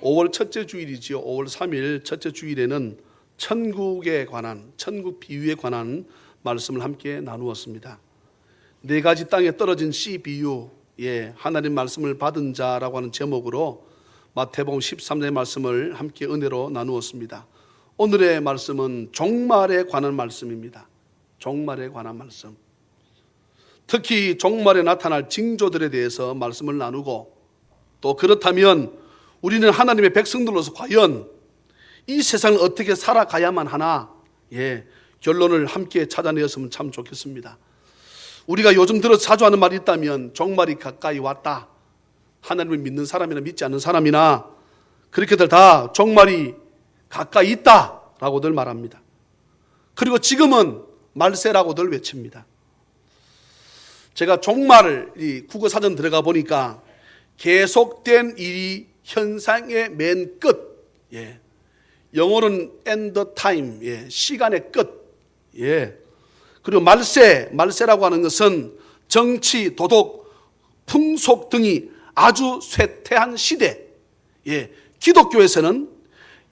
5월 첫째 주일이지요. 5월 3일 첫째 주일에는 천국에 관한, 천국 비유에 관한 말씀을 함께 나누었습니다. 네 가지 땅에 떨어진 씨 비유, 하나님 말씀을 받은 자라고 하는 제목으로 마태복음 13장의 말씀을 함께 은혜로 나누었습니다. 오늘의 말씀은 종말에 관한 말씀입니다. 종말에 관한 말씀. 특히 종말에 나타날 징조들에 대해서 말씀을 나누고, 또 그렇다면 우리는 하나님의 백성들로서 과연 이 세상을 어떻게 살아가야만 하나, 결론을 함께 찾아내었으면 참 좋겠습니다. 우리가 요즘 들어 자주 하는 말이 있다면 종말이 가까이 왔다. 하나님을 믿는 사람이나 믿지 않는 사람이나 그렇게들 다 종말이 가까이 있다라고들 말합니다. 그리고 지금은 말세라고들 외칩니다. 제가 종말을 이 국어사전 들어가 보니까 계속된 이 현상의 맨 끝, 영어로는 end time, 시간의 끝, 그리고 말세라고 하는 것은 정치, 도덕, 풍속 등이 아주 쇠퇴한 시대. 기독교에서는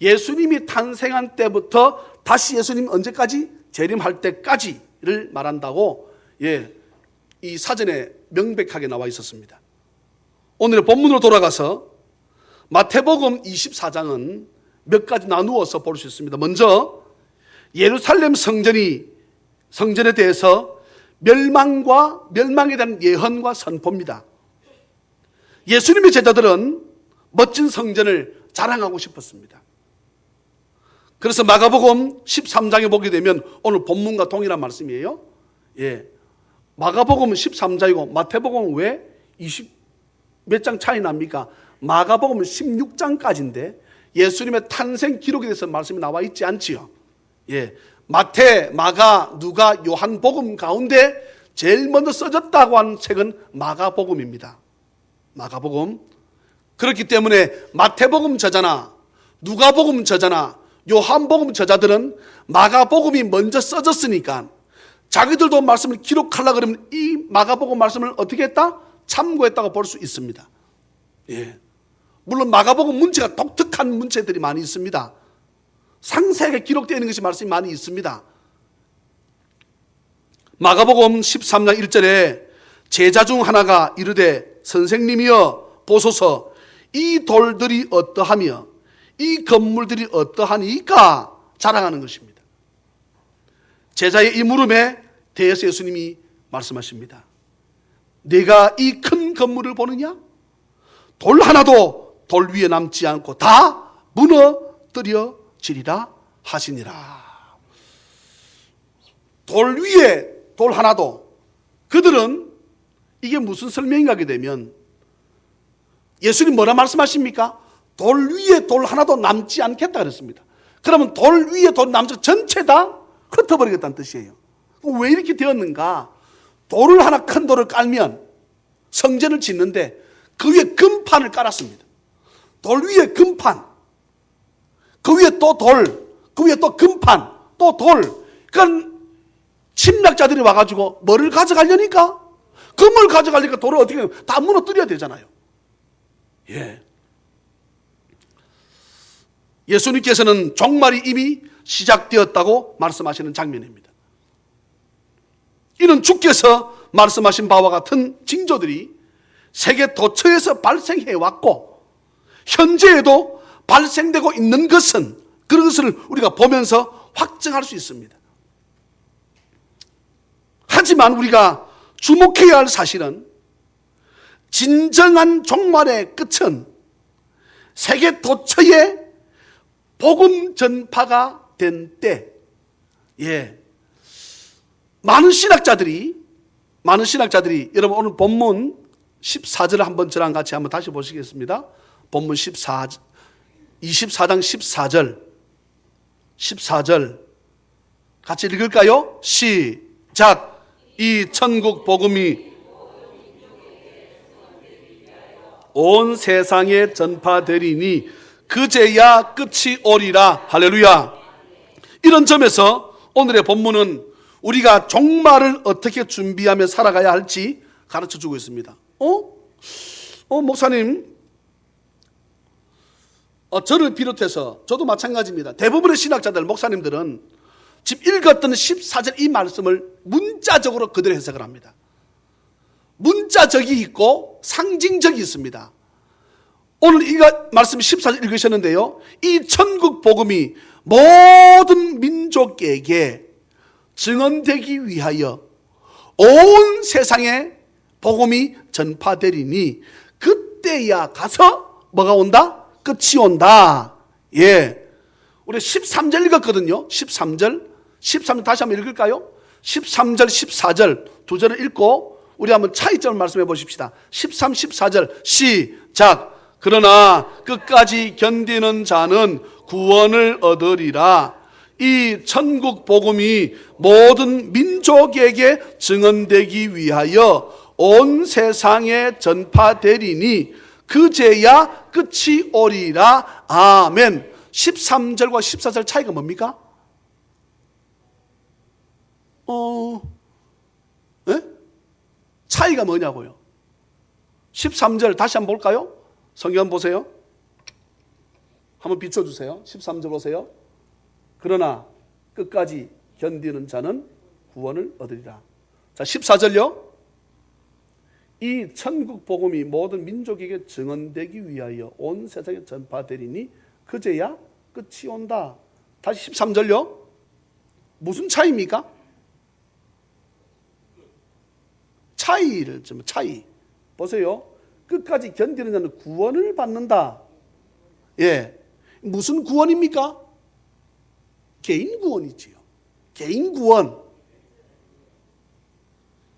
예수님이 탄생한 때부터 다시 예수님 언제까지? 재림할 때까지를 말한다고 이 사전에 명백하게 나와 있었습니다. 오늘의 본문으로 돌아가서 마태복음 24장은 몇 가지 나누어서 볼 수 있습니다. 먼저 예루살렘 성전에 대해서 멸망에 대한 예언과 선포입니다. 예수님의 제자들은 멋진 성전을 자랑하고 싶었습니다. 그래서 마가복음 13장에 보게 되면 오늘 본문과 동일한 말씀이에요. 마가복음은 13장이고 마태복음은 왜 20 몇 장 차이 납니까? 마가복음은 16장까지인데 예수님의 탄생 기록에 대해서 말씀이 나와 있지 않지요. 마태, 마가, 누가, 요한복음 가운데 제일 먼저 써졌다고 하는 책은 마가복음입니다. 마가복음. 그렇기 때문에 마태복음 저자나 누가복음 저자나 요한복음 저자들은 마가복음이 먼저 써졌으니까 자기들도 말씀을 기록하려고 그러면 이 마가복음 말씀을 어떻게 했다? 참고했다고 볼 수 있습니다. 물론 마가복음 문체가 독특한 문체들이 많이 있습니다. 상세하게 기록되어 있는 것이 말씀이 많이 있습니다. 마가복음 13장 1절에 제자 중 하나가 이르되 선생님이여 보소서 이 돌들이 어떠하며 이 건물들이 어떠하니까 자랑하는 것입니다. 제자의 이 물음에 대해서 예수님이 말씀하십니다. 네가 이 큰 건물을 보느냐? 돌 하나도 돌 위에 남지 않고 다 무너뜨려지리라 하시니라. 돌 위에 돌 하나도, 그들은 이게 무슨 설명인가 하게 되면 예수님 뭐라 말씀하십니까? 돌 위에 돌 하나도 남지 않겠다 그랬습니다. 그러면 돌 위에 돌 남지 전체 다 흩어버리겠다는 뜻이에요. 왜 이렇게 되었는가? 돌을 하나, 큰 돌을 깔면 성전을 짓는데 그 위에 금판을 깔았습니다. 돌 위에 금판, 그 위에 또 돌, 그 위에 또 금판, 또 돌. 그러니까 침략자들이 와가지고 뭐를 가져가려니까? 금을 가져가려니까 돌을 어떻게 다 무너뜨려야 되잖아요. 예수님께서는 종말이 이미 시작되었다고 말씀하시는 장면입니다. 이는 주께서 말씀하신 바와 같은 징조들이 세계 도처에서 발생해왔고 현재에도 발생되고 있는 것은 그런 것을 우리가 보면서 확증할 수 있습니다. 하지만 우리가 주목해야 할 사실은 진정한 종말의 끝은 세계 도처에 복음 전파가 된 때, 많은 신학자들이 여러분 오늘 본문 14절을 한번 저랑 같이 한번 다시 보시겠습니다. 본문 24장 14절 같이 읽을까요? 시작. 이 천국 복음이 온 세상에 전파되리니 그제야 끝이 오리라. 할렐루야. 이런 점에서 오늘의 본문은 우리가 종말을 어떻게 준비하며 살아가야 할지 가르쳐주고 있습니다. 목사님, 저를 비롯해서 저도 마찬가지입니다. 대부분의 신학자들, 목사님들은 지금 읽었던 14절 이 말씀을 문자적으로 그대로 해석을 합니다. 문자적이 있고 상징적이 있습니다. 오늘 이 말씀 14절 읽으셨는데요, 이 천국 복음이 모든 민족에게 증언되기 위하여 온 세상에 복음이 전파되리니 그때야 가서 뭐가 온다? 끝이 온다. 예. 우리 13절 읽었거든요. 13절 다시 한번 읽을까요? 13절, 14절 두 절을 읽고 우리 한번 차이점을 말씀해 보십시다. 13, 14절 시작. 그러나 끝까지 견디는 자는 구원을 얻으리라. 이 천국 복음이 모든 민족에게 증언되기 위하여 온 세상에 전파되리니 그제야 끝이 오리라. 아멘. 13절과 14절 차이가 뭡니까? 차이가 뭐냐고요? 13절 다시 한번 볼까요? 성경 보세요. 한번 비춰주세요. 13절 보세요. 그러나 끝까지 견디는 자는 구원을 얻으리라. 자, 14절요. 이 천국 복음이 모든 민족에게 증언되기 위하여 온 세상에 전파되리니 그제야 끝이 온다. 다시 13절요. 무슨 차이입니까? 차이 보세요. 끝까지 견디는 자는 구원을 받는다. 예, 무슨 구원입니까? 개인 구원이지요. 개인 구원.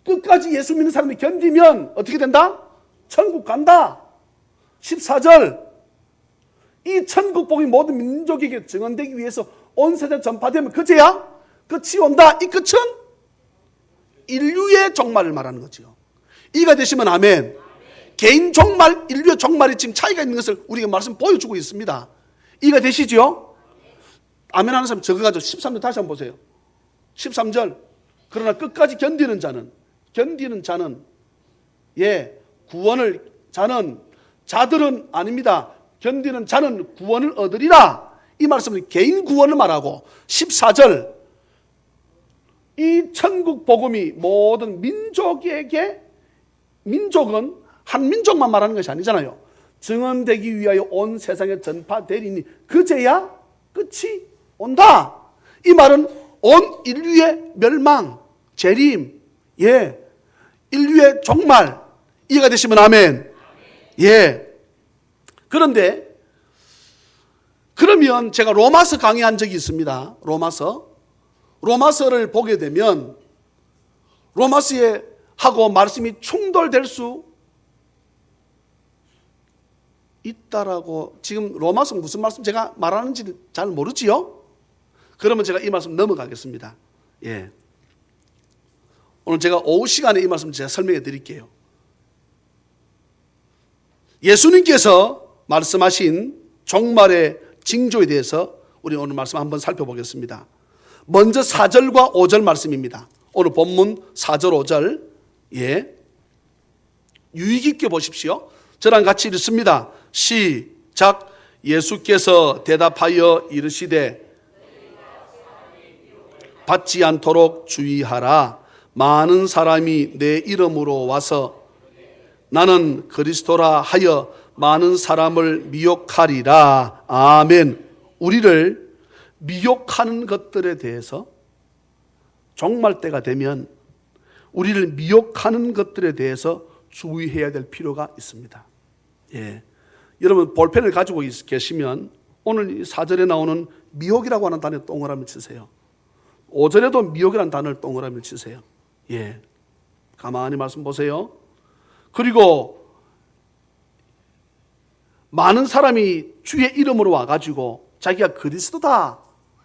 끝까지 예수 믿는 사람이 견디면 어떻게 된다? 천국 간다. 14절. 이 천국 복음이 모든 민족에게 증언되기 위해서 온 세상에 전파되면 그제야 끝이 온다. 이 끝은 인류의 종말을 말하는 거죠. 이가 되시면 아멘. 개인 종말, 인류의 종말이 지금 차이가 있는 것을 우리가 말씀 보여주고 있습니다. 이가 되시죠? 아멘 하는 사람 적어가지고 13절 다시 한번 보세요. 13절. 그러나 끝까지 견디는 자는 구원을 자들은 아닙니다. 견디는 자는 구원을 얻으리라. 이 말씀은 개인 구원을 말하고 14절. 이 천국 복음이 모든 민족에게, 민족은 한 민족만 말하는 것이 아니잖아요. 증언되기 위하여 온 세상에 전파되리니 그제야 끝이 온다. 이 말은 온 인류의 멸망, 재림, 인류의 종말. 이해가 되시면 아멘. 그런데 그러면 제가 로마서 강의한 적이 있습니다. 로마서를 보게 되면 로마서에 하고 말씀이 충돌될 수 있다라고, 지금 로마서 무슨 말씀 제가 말하는지 잘 모르지요? 그러면 제가 이 말씀 넘어가겠습니다. 오늘 제가 오후 시간에 이 말씀 제가 설명해 드릴게요. 예수님께서 말씀하신 종말의 징조에 대해서 우리 오늘 말씀 한번 살펴보겠습니다. 먼저 4절과 5절 말씀입니다. 오늘 본문 4절 5절 유의 깊게 보십시오. 저랑 같이 읽습니다. 시작. 예수께서 대답하여 이르시되 받지 않도록 주의하라. 많은 사람이 내 이름으로 와서 나는 그리스도라 하여 많은 사람을 미혹하리라. 아멘. 우리를 미혹하는 것들에 대해서 종말 때가 되면 우리를 미혹하는 것들에 대해서 주의해야 될 필요가 있습니다. 여러분 볼펜을 가지고 계시면 오늘 4절에 나오는 미혹이라고 하는 단어에 동그라미 치세요. 5절에도 미혹이라는 단어를 동그라미 치세요. 가만히 말씀 보세요. 그리고 많은 사람이 주의 이름으로 와가지고 자기가 그리스도다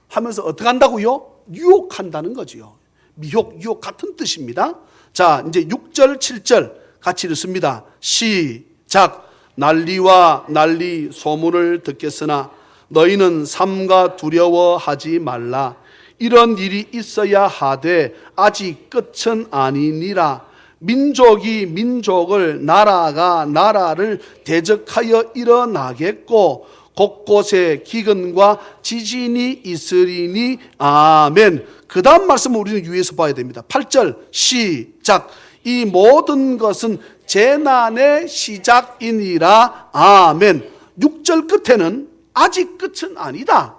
하면서 어떻게 한다고요? 유혹한다는 거지요. 미혹, 유혹 같은 뜻입니다. 자, 이제 6절, 7절 같이 읽습니다. 시작. 난리와 난리 소문을 듣겠으나 너희는 삼가 두려워하지 말라. 이런 일이 있어야 하되 아직 끝은 아니니라. 민족이 민족을, 나라가 나라를 대적하여 일어나겠고 곳곳에 기근과 지진이 있으리니 아멘. 그 다음 말씀을 우리는 유의해서 봐야 됩니다. 8절 시작. 이 모든 것은 재난의 시작이니라 아멘. 6절 끝에는 아직 끝은 아니다.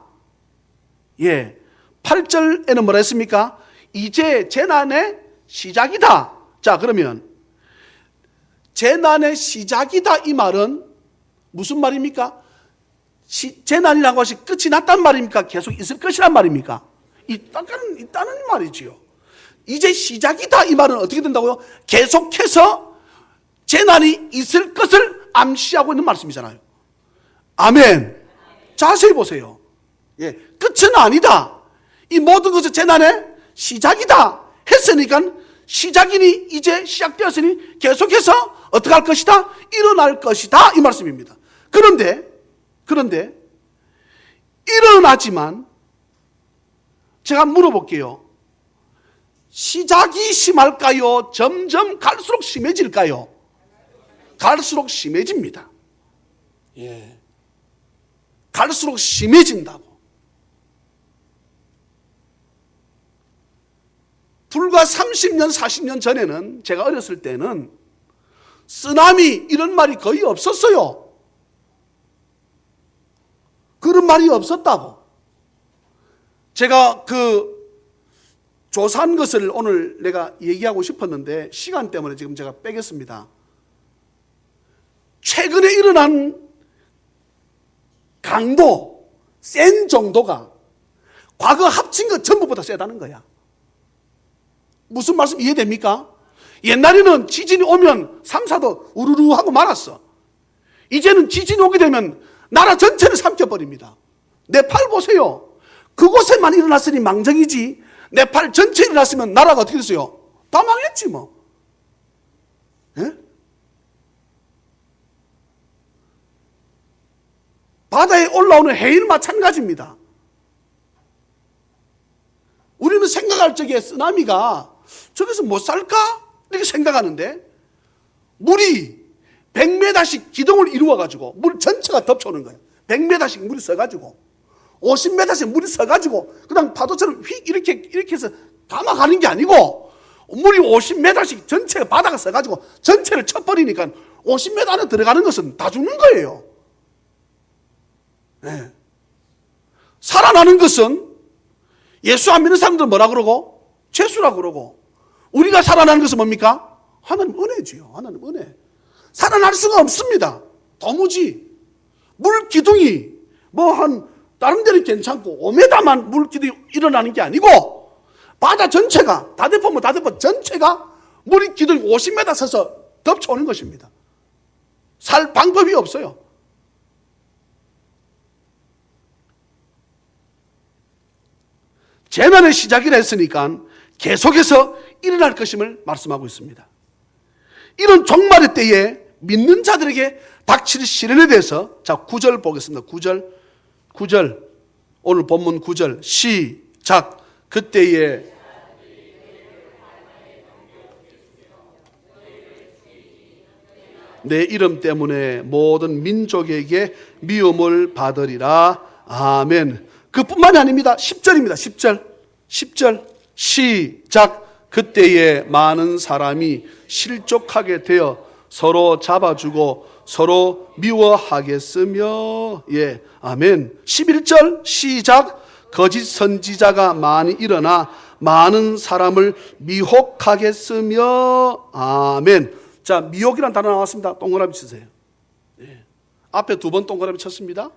예, 8절에는 뭐라 했습니까? 이제 재난의 시작이다. 자, 그러면 재난의 시작이다 이 말은 무슨 말입니까? 재난이라는 것이 끝이 났단 말입니까? 계속 있을 것이란 말입니까? 있다는 말이지요. 이제 시작이다 이 말은 어떻게 된다고요? 계속해서 재난이 있을 것을 암시하고 있는 말씀이잖아요. 아멘. 자세히 보세요. 예, 끝은 아니다. 이 모든 것은 재난의 시작이다 했으니까 시작이니 이제 시작되었으니 계속해서 어떻게 할 것이다? 일어날 것이다 이 말씀입니다. 그런데 일어나지만 제가 물어볼게요. 시작이 심할까요? 점점 갈수록 심해질까요? 갈수록 심해집니다. 예, 갈수록 심해진다고. 불과 30년, 40년 전에는 제가 어렸을 때는 쓰나미 이런 말이 거의 없었어요. 그런 말이 없었다고. 제가 조사한 것을 오늘 내가 얘기하고 싶었는데 시간 때문에 지금 제가 빼겠습니다. 최근에 일어난 강도, 센 정도가 과거 합친 것 전부보다 세다는 거야. 무슨 말씀 이해됩니까? 옛날에는 지진이 오면 3, 4도 우르르 하고 말았어. 이제는 지진이 오게 되면 나라 전체를 삼켜버립니다. 네팔 보세요. 그곳에만 일어났으니 망정이지 네팔 전체에 일어났으면 나라가 어떻게 됐어요? 다 망했지 뭐. 예? 바다에 올라오는 해일 마찬가지입니다. 우리는 생각할 적에 쓰나미가 저기서 못 살까? 이렇게 생각하는데 물이 100m씩 기둥을 이루어가지고 물 전체가 덮쳐오는 거예요. 100m씩 물이 써가지고 50m씩 물이 써가지고 그냥 파도처럼 휙 이렇게 해서 담아가는 게 아니고 물이 50m씩 전체 바다가 써가지고 전체를 쳐버리니까 50m 안에 들어가는 것은 다 죽는 거예요. 네. 살아나는 것은 예수 안 믿는 사람들은 뭐라 그러고? 죄수라고 그러고. 우리가 살아나는 것은 뭡니까? 하나님 은혜지요. 하나님 은혜. 살아날 수가 없습니다. 도무지. 물 기둥이 다른 데는 괜찮고 5m만 물 기둥이 일어나는 게 아니고 바다 전체가 다대포 전체가 물이 기둥이 50m 서서 덮쳐오는 것입니다. 살 방법이 없어요. 재난의 시작이라 했으니까 계속해서 일어날 것임을 말씀하고 있습니다. 이런 종말의 때에 믿는 자들에게 닥칠 시련에 대해서 9절 보겠습니다. 9절 오늘 본문 9절 시작. 그때에 내 이름 때문에 모든 민족에게 미움을 받으리라. 아멘. 그뿐만이 아닙니다. 10절입니다. 10절 시작. 그때에 많은 사람이 실족하게 되어 서로 잡아주고 서로 미워하겠으며. 예, 아멘. 11절 시작. 거짓 선지자가 많이 일어나 많은 사람을 미혹하겠으며. 아멘. 자, 미혹이라는 단어 나왔습니다. 동그라미 치세요. 예. 앞에 2번 동그라미 쳤습니다.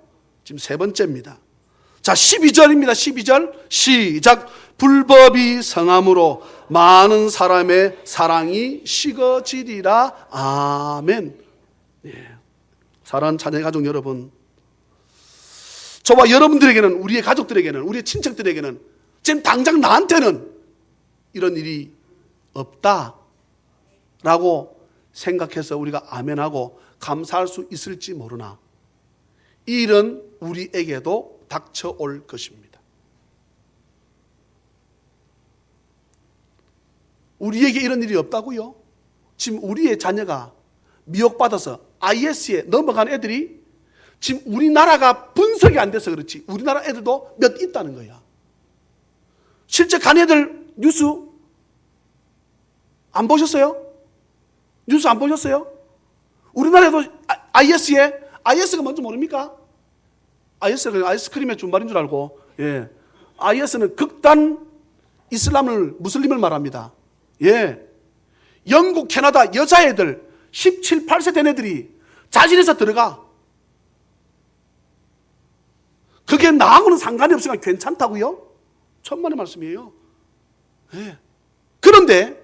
지금 3번째입니다. 자, 12절입니다. 12절 시작. 불법이 성함으로 많은 사람의 사랑이 식어지리라. 아멘. 예. 사랑하는 자녀 가족 여러분, 저와 여러분들에게는, 우리의 가족들에게는, 우리의 친척들에게는 지금 당장 나한테는 이런 일이 없다라고 생각해서 우리가 아멘하고 감사할 수 있을지 모르나 이 일은 우리에게도 닥쳐올 것입니다. 우리에게 이런 일이 없다고요? 지금 우리의 자녀가 미혹받아서 IS에 넘어간 애들이 지금 우리나라가 분석이 안 돼서 그렇지 우리나라 애들도 몇 있다는 거야. 실제 간 애들 뉴스 안 보셨어요? 뉴스 안 보셨어요? 우리나라에도 IS가 뭔지 모릅니까? IS가 아이스크림의 준말인 줄 알고, 예. IS는 극단 무슬림을 말합니다. 예. 영국, 캐나다 여자애들 17, 18세 된 애들이 자진해서 들어가. 그게 나하고는 상관이 없으니까 괜찮다고요? 천만의 말씀이에요. 예. 그런데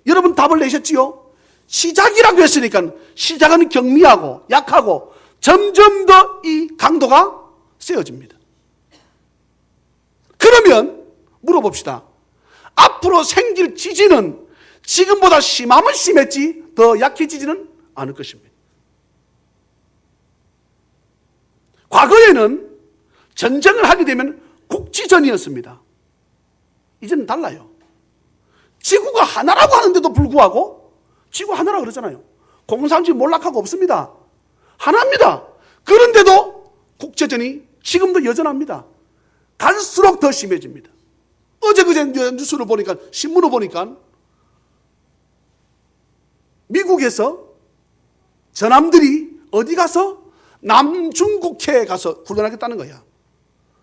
여러분 답을 내셨지요? 시작이라고 했으니까 시작은 경미하고 약하고 점점 더 이 강도가 세워집니다. 그러면 물어봅시다. 앞으로 생길 지진은 지금보다 심하면 심했지 더 약해지지는 않을 것입니다. 과거에는 전쟁을 하게 되면 국지전이었습니다. 이제는 달라요. 지구가 하나라고 하는데도 불구하고 지구 하나라고 그러잖아요. 공산주의 몰락하고 없습니다. 하나입니다. 그런데도 국제전이 지금도 여전합니다. 갈수록 더 심해집니다. 어제 그제 뉴스를 보니까 신문을 보니까 미국에서 전함들이 어디 가서 남중국해에 가서 훈련하겠다는 거야.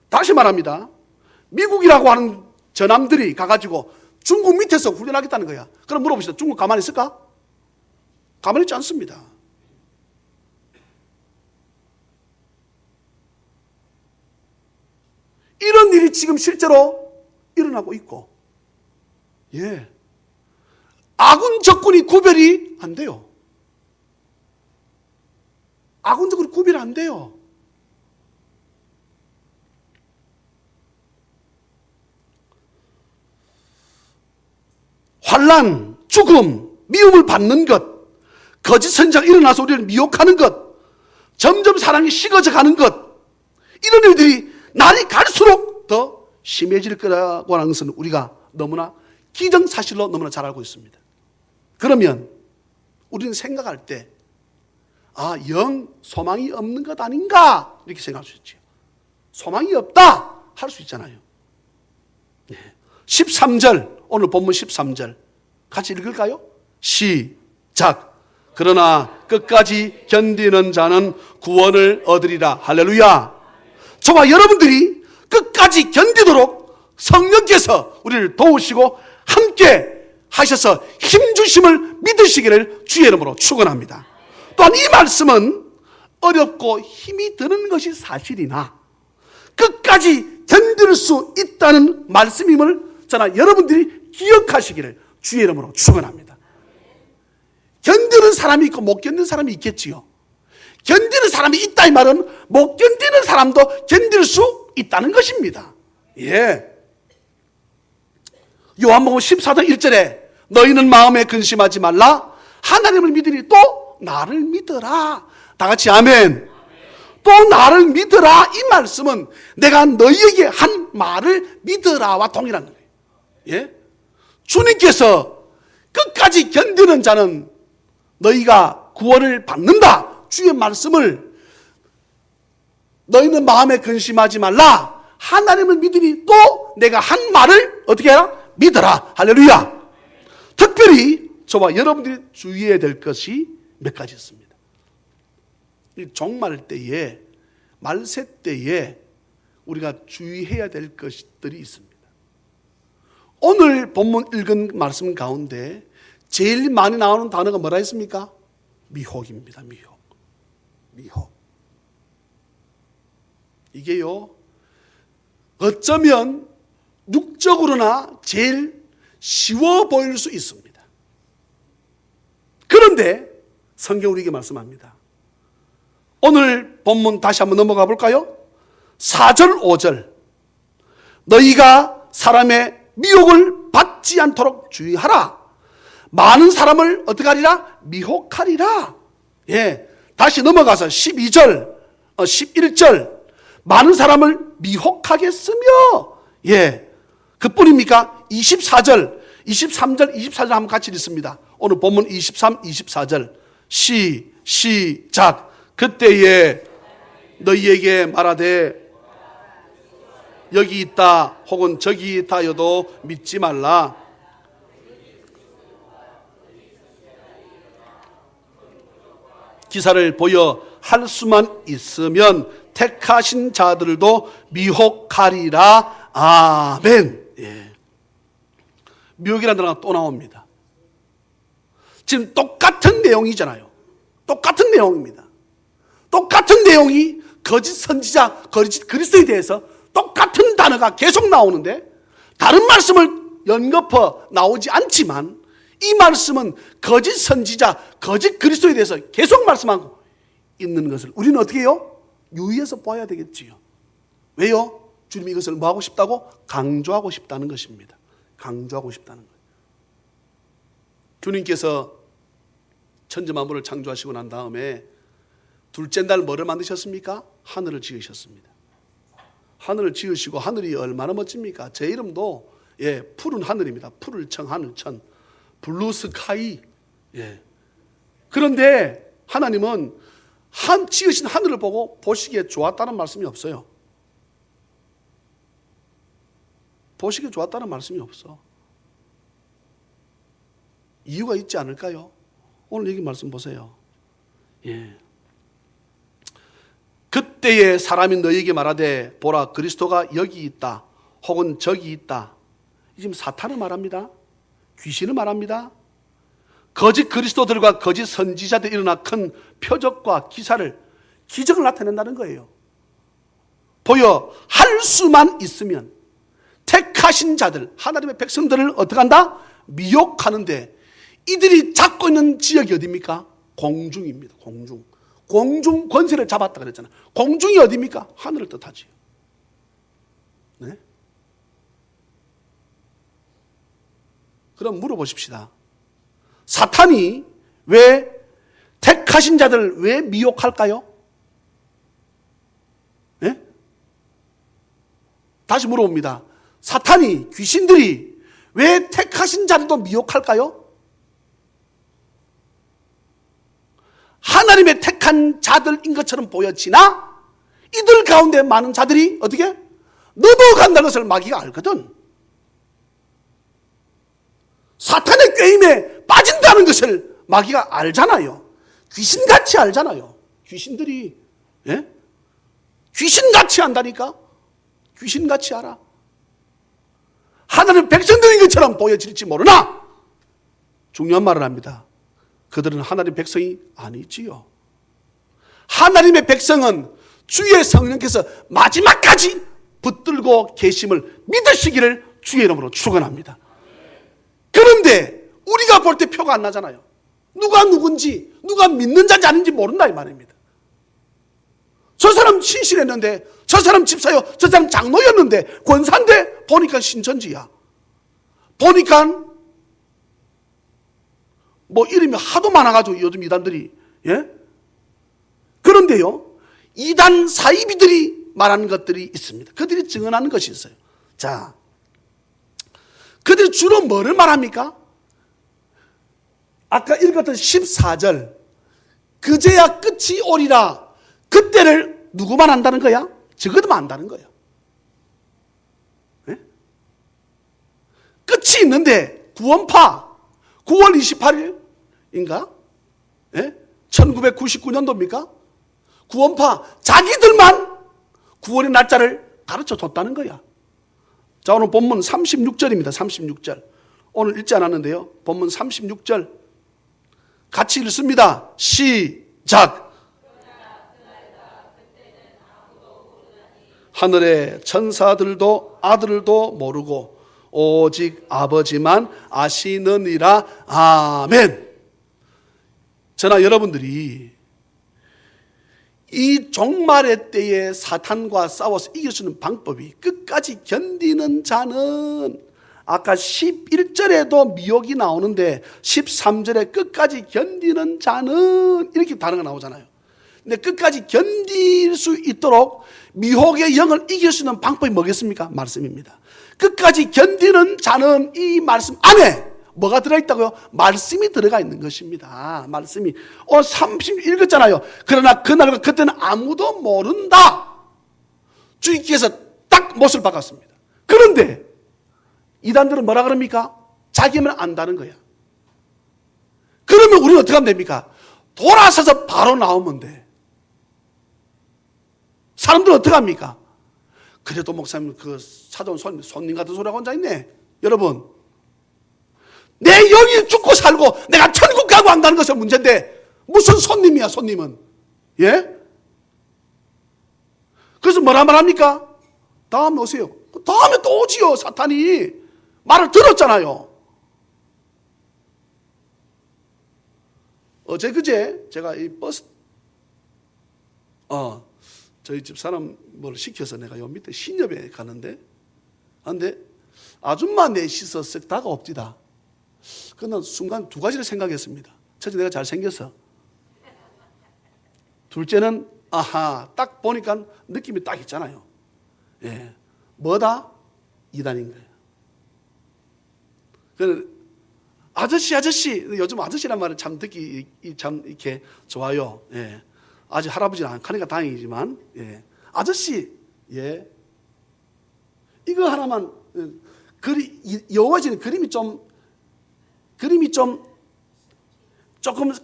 다시 말합니다. 미국이라고 하는 전함들이 가가지고 중국 밑에서 훈련하겠다는 거야. 그럼 물어봅시다. 중국 가만히 있을까? 가만히 있지 않습니다. 이런 일이 지금 실제로 일어나고 있고, 예. 아군 적군이 구별이 안 돼요. 아군 적군이 구별이 안 돼요. 환난, 죽음, 미움을 받는 것, 거짓 선자가 일어나서 우리를 미혹하는 것, 점점 사랑이 식어져 가는 것, 이런 일들이 날이 갈수록 더 심해질 거라고 하는 것은 우리가 너무나 기정사실로 너무나 잘 알고 있습니다. 그러면 우리는 생각할 때 영 소망이 없는 것 아닌가 이렇게 생각할 수 있죠. 소망이 없다 할 수 있잖아요. 13절 오늘 본문 13절 같이 읽을까요? 시작. 그러나 끝까지 견디는 자는 구원을 얻으리라. 할렐루야. 저와 여러분들이 끝까지 견디도록 성령께서 우리를 도우시고 함께 하셔서 힘주심을 믿으시기를 주의 이름으로 축원합니다. 또한 이 말씀은 어렵고 힘이 드는 것이 사실이나 끝까지 견딜 수 있다는 말씀임을 저나 여러분들이 기억하시기를 주의 이름으로 축원합니다. 견디는 사람이 있고 못 견디는 사람이 있겠지요. 견디는 사람이 있다 이 말은 못 견디는 사람도 견딜 수 있다는 것입니다. 예. 요한복음 14장 1절에 너희는 마음에 근심하지 말라. 하나님을 믿으니 또 나를 믿어라. 다 같이 아멘. 또 나를 믿어라. 이 말씀은 내가 너희에게 한 말을 믿어라와 동일한 거예요. 예? 주님께서 끝까지 견디는 자는 너희가 구원을 받는다. 주의 말씀을 너희는 마음에 근심하지 말라. 하나님을 믿으니 또 내가 한 말을 어떻게 해라? 믿어라. 할렐루야. 특별히 저와 여러분들이 주의해야 될 것이 몇 가지 있습니다. 이 종말 때에 말세 때에 우리가 주의해야 될 것들이 있습니다. 오늘 본문 읽은 말씀 가운데 제일 많이 나오는 단어가 뭐라 했습니까? 미혹입니다. 미혹. 이게요, 어쩌면 육적으로나 제일 쉬워 보일 수 있습니다. 그런데 성경 우리에게 말씀합니다. 오늘 본문 다시 한번 넘어가 볼까요? 4절 5절 너희가 사람의 미혹을 받지 않도록 주의하라. 많은 사람을 어떻게 하리라? 미혹하리라. 예. 다시 넘어가서 12절 11절 많은 사람을 미혹하겠으며, 예. 그뿐입니까? 24절 23절 24절 한번 같이 읽습니다. 오늘 본문 23 24절 시작. 그때에 너희에게 말하되 여기 있다 혹은 저기 있다 하여도 믿지 말라. 기사를 보여 할 수만 있으면 택하신 자들도 미혹하리라. 아멘. 예. 미혹이라는 단어가 또 나옵니다. 지금 똑같은 내용이잖아요. 똑같은 내용입니다. 똑같은 내용이 거짓 선지자, 거짓 그리스도에 대해서 똑같은 단어가 계속 나오는데 다른 말씀을 연거푸어 나오지 않지만 이 말씀은 거짓 선지자, 거짓 그리스도에 대해서 계속 말씀하고 있는 것을 우리는 어떻게 해요? 유의해서 봐야 되겠지요. 왜요? 주님이 이것을 뭐 하고 싶다고? 강조하고 싶다는 것입니다. 강조하고 싶다는 거예요. 주님께서 천지 만물을 창조하시고 난 다음에 둘째 날 뭐를 만드셨습니까? 하늘을 지으셨습니다. 하늘을 지으시고 하늘이 얼마나 멋집니까? 제 이름도 푸른 하늘입니다. 푸를 청, 하늘 천, 블루 스카이. 그런데 하나님은 지으신 하늘을 보고 보시기에 좋았다는 말씀이 없어요. 보시기에 좋았다는 말씀이 없어. 이유가 있지 않을까요? 오늘 여기 말씀 보세요. 그때에 사람이 너희에게 말하되 보라 그리스도가 여기 있다 혹은 저기 있다. 지금 사탄을 말합니다. 귀신을 말합니다. 거짓 그리스도들과 거짓 선지자들이 일어나 큰 표적과 기적을 나타낸다는 거예요. 보여 할 수만 있으면 택하신 자들, 하나님의 백성들을 어떻게 한다? 미혹하는데 이들이 잡고 있는 지역이 어디입니까? 공중입니다. 공중 권세를 잡았다 그랬잖아요. 공중이 어디입니까? 하늘을 뜻하지요. 네? 그럼 물어보십시다. 사탄이 왜 택하신 자들을 왜 미혹할까요? 네? 다시 물어봅니다. 사탄이, 귀신들이 왜 택하신 자들도 미혹할까요? 하나님의 택한 자들인 것처럼 보여지나 이들 가운데 많은 자들이 어떻게? 넘어간다는 것을 마귀가 알거든. 사탄의 꾀임에 빠진다는 것을 마귀가 알잖아요. 귀신같이 알잖아요. 귀신들이 귀신같이 안다니까. 귀신같이 알아. 하나님 백성들인 것처럼 보여질지 모르나 중요한 말을 합니다. 그들은 하나님 백성이 아니지요. 하나님의 백성은 주의 성령께서 마지막까지 붙들고 계심을 믿으시기를 주의 이름으로 축원합니다. 그런데 우리가 볼 때 표가 안 나잖아요. 누가 누군지, 누가 믿는 자인지 아닌지 모른다 이 말입니다. 저 사람 신실했는데, 저 사람 집사요, 저 사람 장로였는데, 권사인데 보니까 신천지야. 보니까 뭐 이름이 하도 많아가지고 요즘 이단들이. 그런데요, 이단 사이비들이 말하는 것들이 있습니다. 그들이 증언하는 것이 있어요. 자, 그들이 주로 뭐를 말합니까? 아까 읽었던 14절, 그제야 끝이 오리라. 그때를 누구만 안다는 거야? 저것만 안다는 거야. 끝이 있는데 구원파 9월 28일인가? 1999년도입니까? 구원파 자기들만 9월의 날짜를 가르쳐 줬다는 거야. 자, 오늘 본문 36절입니다. 36절. 오늘 읽지 않았는데요. 본문 36절 같이 읽습니다. 시작. 하늘의 천사들도 아들도 모르고 오직 아버지만 아시느니라. 아멘. 저나 여러분들이 이 종말의 때에 사탄과 싸워서 이길 수 있는 방법이 끝까지 견디는 자는, 아까 11절에도 미혹이 나오는데 13절에 끝까지 견디는 자는 이렇게 단어가 나오잖아요. 근데 끝까지 견딜 수 있도록 미혹의 영을 이길 수 있는 방법이 뭐겠습니까? 말씀입니다. 끝까지 견디는 자는 이 말씀 안에 뭐가 들어있다고요? 말씀이 들어가 있는 것입니다. 말씀이. 30 읽었잖아요. 그러나 그날과 그때는 아무도 모른다. 주님께서 딱 못을 박았습니다. 그런데 이단들은 뭐라 그럽니까? 자기만 안다는 거야. 그러면 우리는 어떻게 하면 됩니까? 돌아서서 바로 나오면 돼. 사람들은 어떻게 합니까? 그래도 목사님 그 찾아온 손님 같은 소리가 혼자 있네. 여러분, 내 영이 죽고 살고 내가 천국 가고 안 가는 것은 문제인데 무슨 손님이야, 손님은. 예? 그래서 뭐라 말합니까? 다음에 오세요. 다음에 또 오지요. 사탄이 말을 들었잖아요. 어제 그제 제가 이 버스 저희 집 사람 뭘 시켜서 내가 요 밑에 신협에 가는데 근데 아줌마 넷이서 쓱 다가옵디다. 그는 순간 두 가지를 생각했습니다. 첫째, 내가 잘생겼어. 둘째는 딱 보니까 느낌이 딱 있잖아요. 예, 뭐다? 이단인 거예요. 그래서 아저씨 요즘 아저씨란 말은 참 듣기 참 이렇게 좋아요. 예. 아직 할아버지는 안 하니까 다행이지만, 예. 아저씨, 예. 이거 하나만, 여호와지는 그림이 조금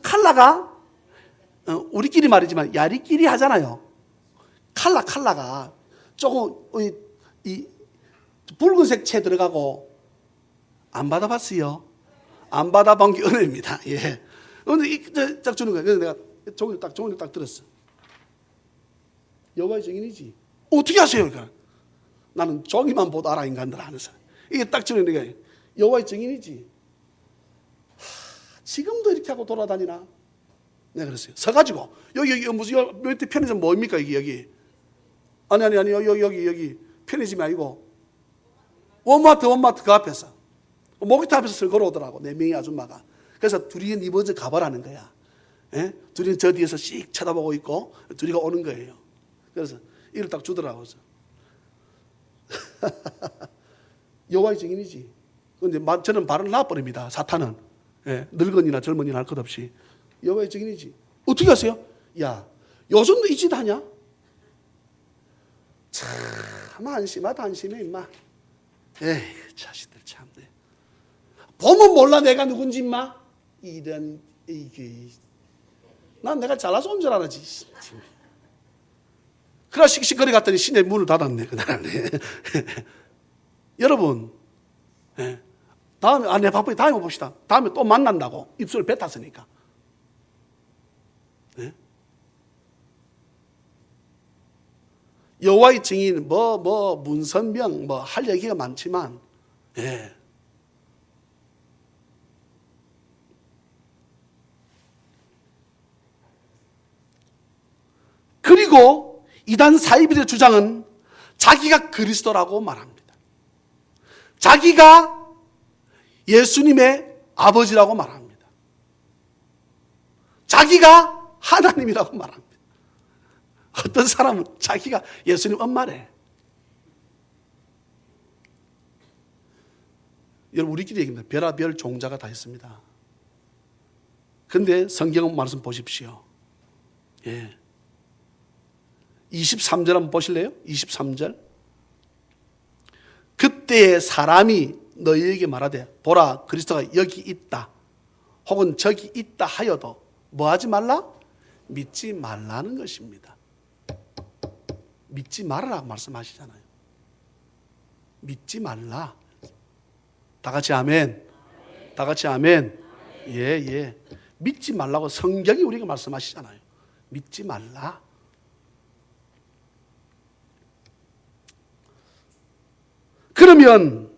컬러가, 우리끼리 말이지만 야리끼리 하잖아요. 컬러가 조금, 이 붉은색 채 들어가고, 안 받아봤어요? 안 받아본 게 은혜입니다. 예. 근데 딱 주는 거예요. 그래서 내가 종이를 딱 들었어. 여호와의 증인이지. 어떻게 하세요? 그러니까 나는 종이만 보도 알아, 인간들 하면서. 이게 딱 주는 거예요. 여호와의 증인이지. 지금도 이렇게 하고 돌아다니나? 내가 그랬어요. 서가지고 여기 무슨 밑에 편의점 뭐입니까? 여기. 아니 여기 편의점이 아니고 원마트 그 앞에서. 모기타 앞에서 걸어오더라고. 4명의 아줌마가. 그래서 둘이 네 먼저 가보라는 거야. 예? 둘이 저 뒤에서 씩 쳐다보고 있고 둘이가 오는 거예요. 그래서 이를 딱 주더라고. 여호와의 증인이지. 그런데 저는 발을 놔버립니다. 사탄은. 예, 늙은이나 젊은이나 할 것 없이. 여호와의 증인이지. 어떻게 하세요? 야, 요즘도 이 짓 하냐? 참 한심해 임마. 에이, 자식들 참네. 보면 몰라 내가 누군지 임마. 이런 이게 난 내가 잘나서 온 줄 알았지. 그래 씩씩거리 갔더니 시내 문을 닫았네 그날. 여러분, 예. 다음에 내 바쁘게 다음에 봅시다. 다음에 또 만난다고 입술을 뱉었으니까. 예? 여호와의 증인 문선명 할 얘기가 많지만, 예. 그리고 이단 사이비의 주장은 자기가 그리스도라고 말합니다. 자기가 예수님의 아버지라고 말합니다. 자기가 하나님이라고 말합니다. 어떤 사람은 자기가 예수님 엄마래. 여러분 우리끼리 얘기합니다. 별하별 종자가 다 있습니다. 근데 성경 말씀 보십시오. 예. 23절 한번 보실래요? 23절. 그때의 사람이 너희에게 말하되 보라 그리스도가 여기 있다 혹은 저기 있다 하여도 뭐하지 말라? 믿지 말라는 것입니다. 믿지 말아라고 말씀하시잖아요. 믿지 말라. 다 같이 아멘. 다 같이 아멘. 예. 믿지 말라고 성경이 우리에게 말씀하시잖아요. 믿지 말라. 그러면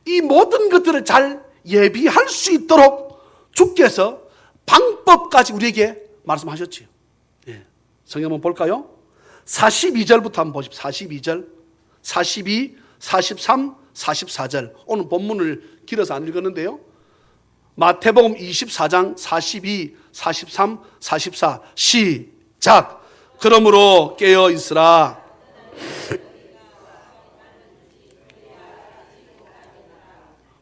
이 모든 것들을 잘 예비할 수 있도록 주께서 방법까지 우리에게 말씀하셨지요. 예. 성경 한번 볼까요? 42절부터 한번 보십시오. 42절, 42, 43, 44절. 오늘 본문을 길어서 안 읽었는데요. 마태복음 24장 42, 43, 44 시작. 그러므로 깨어 있으라.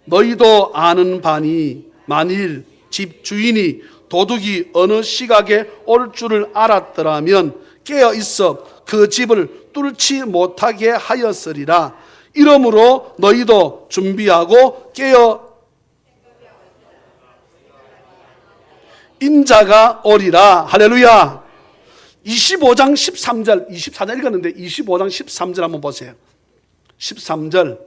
너희도 아는 바니 만일 집 주인이 도둑이 어느 시각에 올 줄을 알았더라면 깨어 있어 그 집을 뚫지 못하게 하였으리라. 이러므로 너희도 준비하고 깨어 인자가 오리라. 할렐루야. 25장 13절 24절 읽었는데 25장 13절 한번 보세요. 13절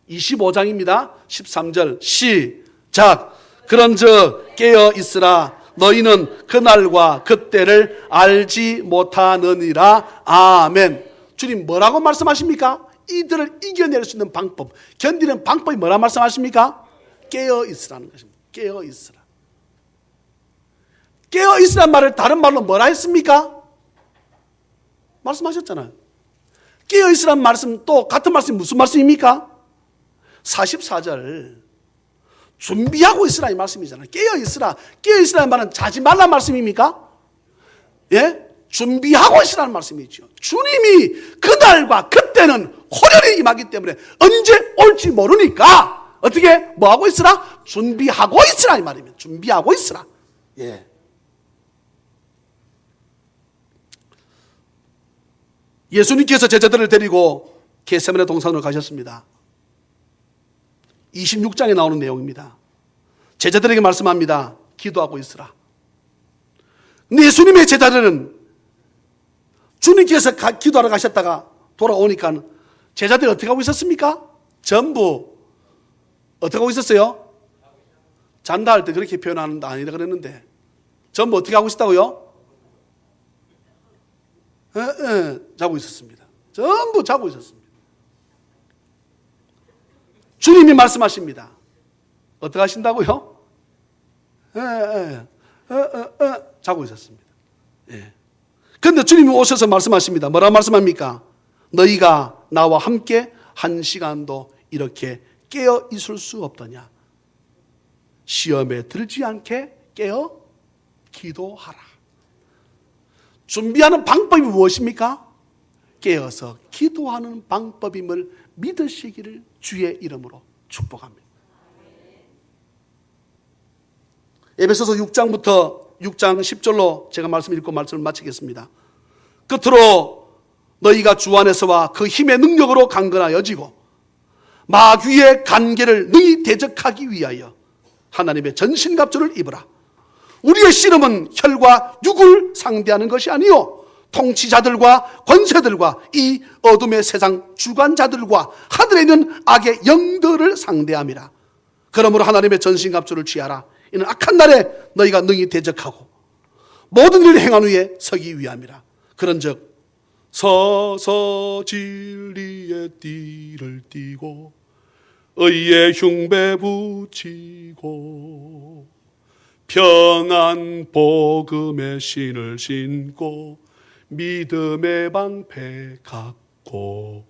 25장입니다. 13절 시작. 그런즉 깨어 있으라. 너희는 그날과 그때를 알지 못하느니라. 아멘. 주님 뭐라고 말씀하십니까? 이들을 이겨낼 수 있는 방법, 견디는 방법이 뭐라 말씀하십니까? 깨어 있으라는 것입니다. 깨어 있으라. 깨어 있으란 말을 다른 말로 뭐라 했습니까? 말씀하셨잖아요. 깨어 있으란 말씀, 또 같은 말씀이 무슨 말씀입니까? 44절 준비하고 있으라 이 말씀이잖아요. 깨어 있으라. 깨어 있으라는 말은 자지 말란 말씀입니까? 예? 준비하고 있으라는 말씀이죠. 주님이 그날과 그때는 호련히 임하기 때문에 언제 올지 모르니까 어떻게 뭐하고 있으라? 준비하고 있으라 이 말입니다. 준비하고 있으라. 예. 예수님께서 제자들을 데리고 겟세마네 동산으로 가셨습니다. 26장에 나오는 내용입니다. 제자들에게 말씀합니다. 기도하고 있으라. 근데 예수님의 제자들은 주님께서 기도하러 가셨다가 돌아오니까 제자들이 어떻게 하고 있었습니까? 전부 어떻게 하고 있었어요? 잔다 할 때 그렇게 표현하는 거 아니다 그랬는데 전부 어떻게 하고 있었다고요? 자고 있었습니다. 전부 자고 있었습니다. 주님이 말씀하십니다. 어떻게 하신다고요? 자고 있었습니다. 그런데 주님이 오셔서 말씀하십니다. 뭐라 말씀합니까? 너희가 나와 함께 한 시간도 이렇게 깨어 있을 수 없더냐. 시험에 들지 않게 깨어 기도하라. 준비하는 방법이 무엇입니까? 깨어서 기도하는 방법임을 믿으시기를 주의 이름으로 축복합니다. 에베소서 6장부터 6장 10절로 제가 말씀 읽고 말씀을 마치겠습니다. 끝으로 너희가 주 안에서와 그 힘의 능력으로 강건하여지고 마귀의 간계를 능히 대적하기 위하여 하나님의 전신갑주를 입으라. 우리의 씨름은 혈과 육을 상대하는 것이 아니요 통치자들과 권세들과 이 어둠의 세상 주관자들과 하늘에 있는 악의 영들을 상대함이라. 그러므로 하나님의 전신갑주를 취하라. 이는 악한 날에 너희가 능히 대적하고 모든 일을 행한 후에 서기 위함이라. 그런즉 서서 진리의 띠를 띠고 의의 흉배 붙이고 평안 복음의 신을 신고 믿음의 방패 갖고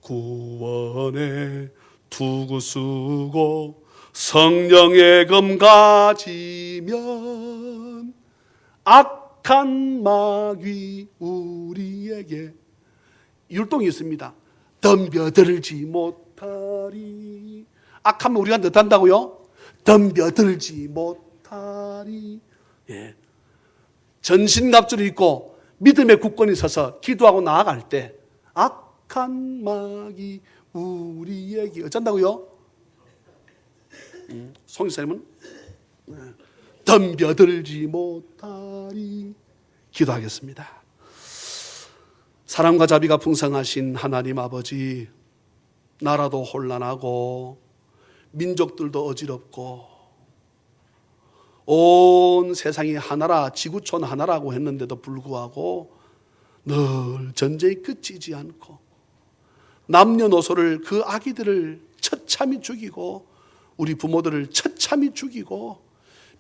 구원의 투구 쓰고 성령의 검 가지면 악한 마귀 우리에게 율동이 있습니다. 덤벼들지 못하리. 악하면 우리가 어떻다고요? 덤벼들지 못하리. 예. 전신갑주를 입고 믿음의 굳건히 서서 기도하고 나아갈 때 악한 마귀 우리에게 어쩐다고요? 송이사님은 덤벼들지 못하리. 기도하겠습니다. 사랑과 자비가 풍성하신 하나님 아버지, 나라도 혼란하고 민족들도 어지럽고 온 세상이 하나라, 지구촌 하나라고 했는데도 불구하고 늘 전쟁이 끝이지 않고 남녀노소를 그 아기들을 처참히 죽이고 우리 부모들을 처참히 죽이고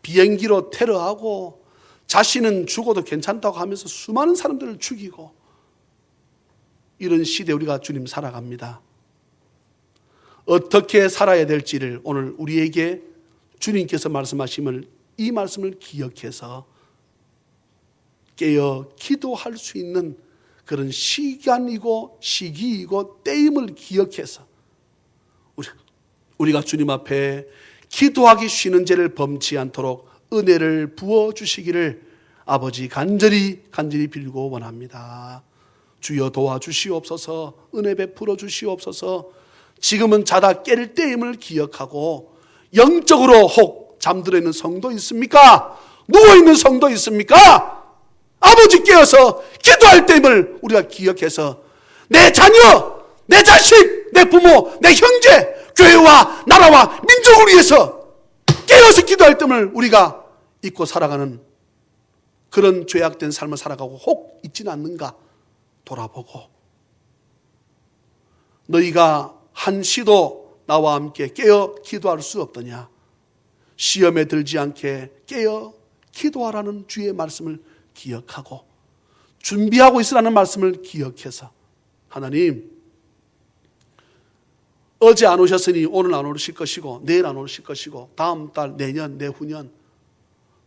비행기로 테러하고 자신은 죽어도 괜찮다고 하면서 수많은 사람들을 죽이고 이런 시대에 우리가 주님 살아갑니다. 어떻게 살아야 될지를 오늘 우리에게 주님께서 말씀하심을 이 말씀을 기억해서 깨어 기도할 수 있는 그런 시간이고 시기이고 때임을 기억해서 우리가 주님 앞에 기도하기 쉬는 죄를 범치 않도록 은혜를 부어주시기를 아버지 간절히 빌고 원합니다. 주여 도와주시옵소서. 은혜 베풀어 주시옵소서. 지금은 자다 깰 때임을 기억하고 영적으로 혹 잠들어 있는 성도 있습니까? 누워있는 성도 있습니까? 아버지 깨어서 기도할 때임을 우리가 기억해서 내 자녀, 내 자식, 내 부모, 내 형제, 교회와 나라와 민족을 위해서 깨어서 기도할 때임을 우리가 잊고 살아가는 그런 죄악된 삶을 살아가고 혹 있지는 않는가 돌아보고, 너희가 한시도 나와 함께 깨어 기도할 수 없더냐? 시험에 들지 않게 깨어 기도하라는 주의 말씀을 기억하고 준비하고 있으라는 말씀을 기억해서, 하나님 어제 안 오셨으니 오늘 안 오실 것이고 내일 안 오실 것이고 다음 달, 내년, 내후년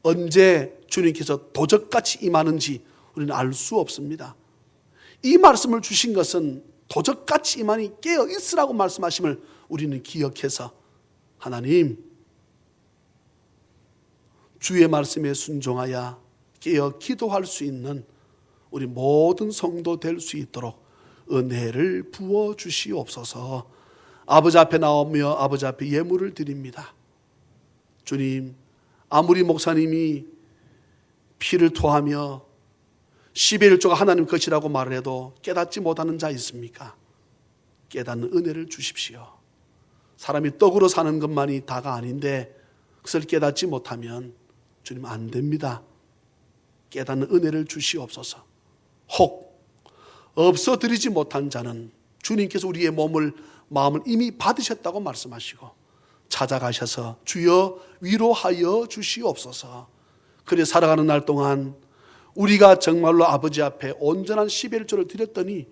언제 주님께서 도적같이 임하는지 우리는 알 수 없습니다. 이 말씀을 주신 것은 도적같이 임하니 깨어 있으라고 말씀하심을 우리는 기억해서, 하나님 주의 말씀에 순종하여 깨어 기도할 수 있는 우리 모든 성도 될 수 있도록 은혜를 부어 주시옵소서. 아버지 앞에 나오며 아버지 앞에 예물을 드립니다. 주님, 아무리 목사님이 피를 토하며 11조가 하나님 것이라고 말을 해도 깨닫지 못하는 자 있습니까? 깨닫는 은혜를 주십시오. 사람이 떡으로 사는 것만이 다가 아닌데 그것을 깨닫지 못하면 주님 안 됩니다. 깨닫는 은혜를 주시옵소서. 혹 없어드리지 못한 자는 주님께서 우리의 마음을 이미 받으셨다고 말씀하시고 찾아가셔서 주여 위로하여 주시옵소서. 그래 살아가는 날 동안 우리가 정말로 아버지 앞에 온전한 11조를 드렸더니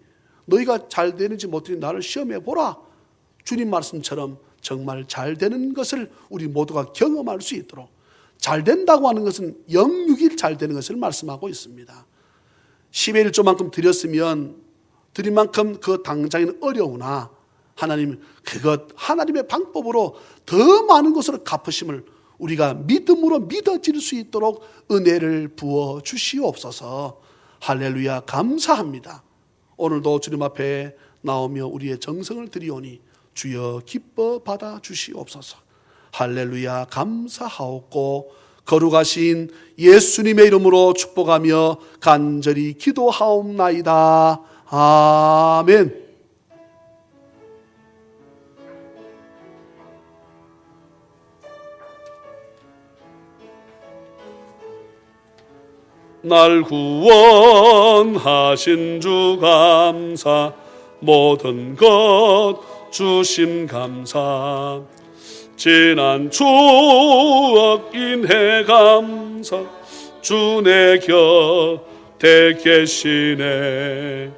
너희가 잘 되는지 못되는지 나를 시험해 보라. 주님 말씀처럼 정말 잘 되는 것을 우리 모두가 경험할 수 있도록, 잘 된다고 하는 것은 영육일 잘 되는 것을 말씀하고 있습니다. 11조만큼 드렸으면 드린 만큼 그 당장에는 어려우나 하나님 그것 하나님의 방법으로 더 많은 것으로 갚으심을 우리가 믿음으로 믿어질 수 있도록 은혜를 부어 주시옵소서. 할렐루야, 감사합니다. 오늘도 주님 앞에 나오며 우리의 정성을 드리오니 주여 기뻐 받아 주시옵소서. 할렐루야, 감사하옵고 거룩하신 예수님의 이름으로 축복하며 간절히 기도하옵나이다. 아멘. 날 구원하신 주 감사, 모든 것 주심 감사, 지난 추억 인해 감사, 주 내 곁에 계시네.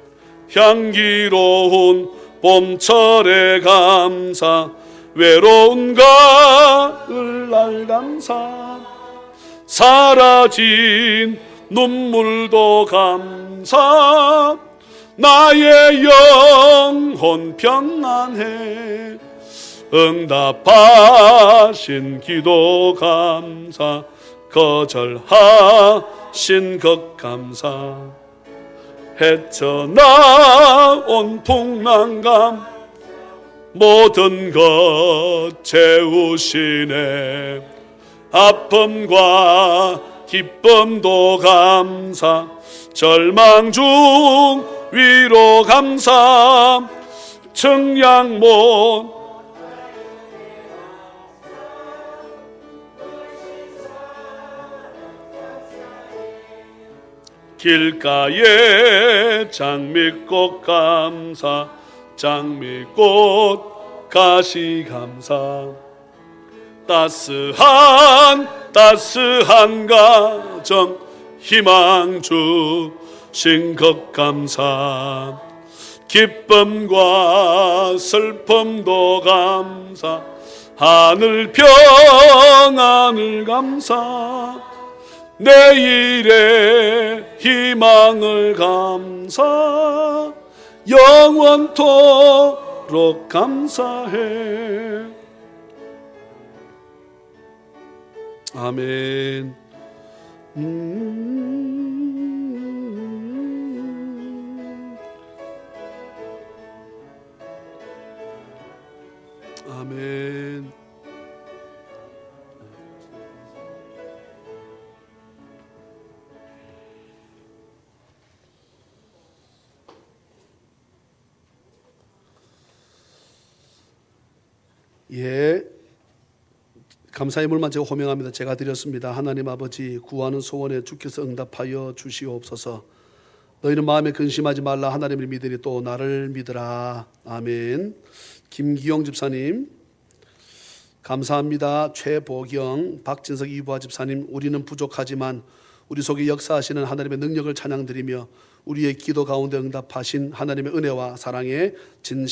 향기로운 봄철에 감사, 외로운 가을날 감사, 사라진 눈물도 감사, 나의 영혼 평안해. 응답하신 기도 감사, 거절하신 것 감사, 헤쳐나온 풍랑감, 모든 것 채우시네. 아픔과 기쁨도 감사, 절망 중 위로 감사, 청양몬 길가에 장미꽃 감사, 장미꽃 가시 감사, 따스한 가정 희망 주신 것 감사, 기쁨과 슬픔도 감사, 하늘 평안을 감사, 내일의 희망을 감사, 영원토록 감사해. 아멘. 아멘. 예, 감사의 물만 제가 호명합니다. 제가 드렸습니다. 하나님 아버지, 구하는 소원에 주께서 응답하여 주시옵소서. 너희는 마음에 근심하지 말라. 하나님을 믿으니 또 나를 믿으라. 아멘. 김기영 집사님 감사합니다. 최보경, 박진석 이부하 집사님, 우리는 부족하지만 우리 속에 역사하시는 하나님의 능력을 찬양드리며 우리의 기도 가운데 응답하신 하나님의 은혜와 사랑에 진심